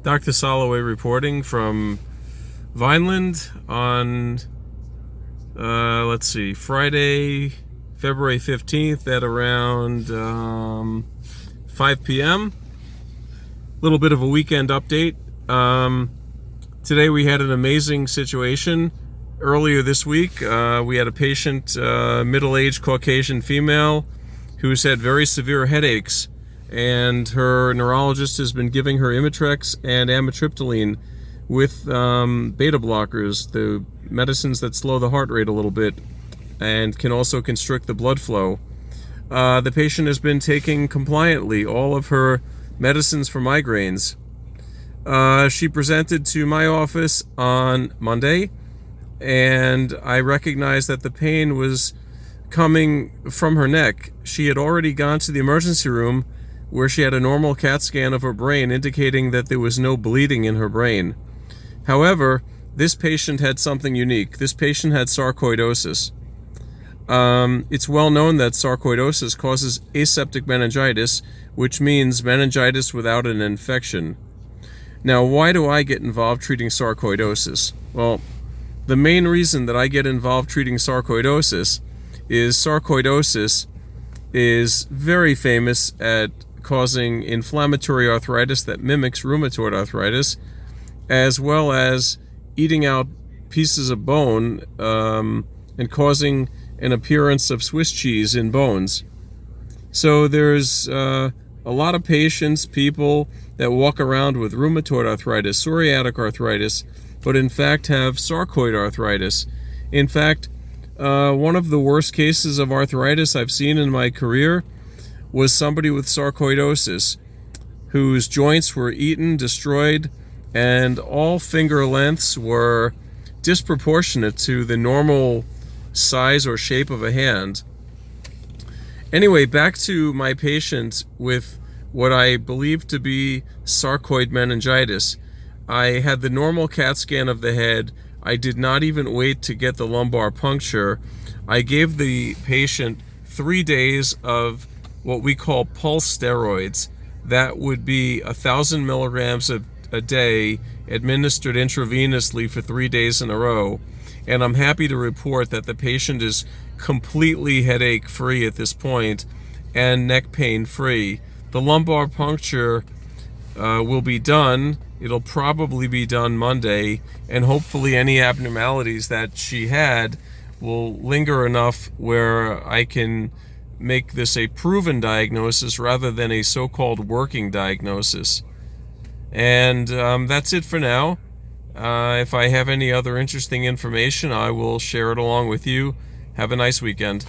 Dr. Soloway reporting from Vineland on, Friday, February 15th at around 5 p.m. A little bit of a weekend update. Today we had an amazing situation. Earlier this week, we had a patient, middle-aged Caucasian female, who's had very severe headaches, and her neurologist has been giving her Imitrex and amitriptyline with beta blockers, the medicines that slow the heart rate a little bit and can also constrict the blood flow. The patient has been taking compliantly all of her medicines for migraines. She presented to my office on Monday, and I recognized that the pain was coming from her neck. She had already gone to the emergency room where she had a normal CAT scan of her brain indicating that there was no bleeding in her brain. However, this patient had something unique. This patient had sarcoidosis. It's well known that sarcoidosis causes aseptic meningitis, which means meningitis without an infection. Now, why do I get involved treating sarcoidosis? Well, the main reason that I get involved treating sarcoidosis is very famous at causing inflammatory arthritis that mimics rheumatoid arthritis, as well as eating out pieces of bone and causing an appearance of Swiss cheese in bones. So there's a lot of people that walk around with rheumatoid arthritis, psoriatic arthritis, but in fact have sarcoid arthritis. In fact, one of the worst cases of arthritis I've seen in my career was somebody with sarcoidosis whose joints were eaten, destroyed, and all finger lengths were disproportionate to the normal size or shape of a hand. Anyway, back to my patient with what I believe to be sarcoid meningitis. I had the normal CAT scan of the head. I did not even wait to get the lumbar puncture. I gave the patient 3 days of what we call pulse steroids. That would be 1,000 milligrams a day administered intravenously for 3 days in a row. And I'm happy to report that the patient is completely headache free at this point and neck pain free. The lumbar puncture will be done. It'll probably be done Monday, and hopefully any abnormalities that she had will linger enough where I can make this a proven diagnosis rather than a so-called working diagnosis. And that's it for now. If I have any other interesting information, I will share it along with you. Have a nice weekend.